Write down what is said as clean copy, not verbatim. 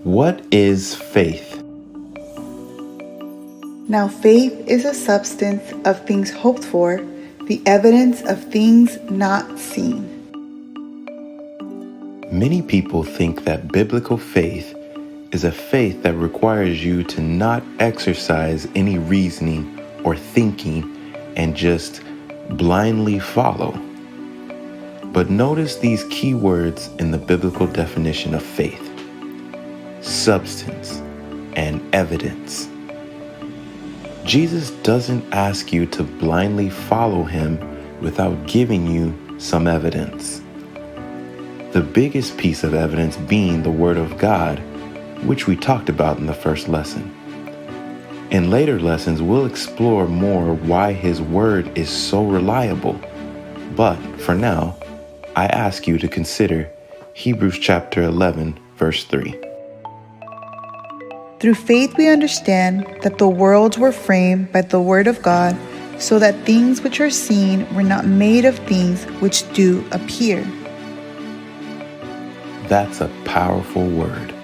What is faith? Now faith is a substance of things hoped for, the evidence of things not seen. Many people think that biblical faith is a faith that requires you to not exercise any reasoning or thinking and just blindly follow. But notice these key words in the biblical definition of faith: substance and evidence. Jesus doesn't ask you to blindly follow him without giving you some evidence. The biggest piece of evidence being the Word of God, which we talked about in the first lesson. In later lessons, we'll explore more why His Word is so reliable. But for now, I ask you to consider Hebrews chapter 11, verse 3. Through faith we understand that the worlds were framed by the word of God, so that things which are seen were not made of things which do appear. That's a powerful word.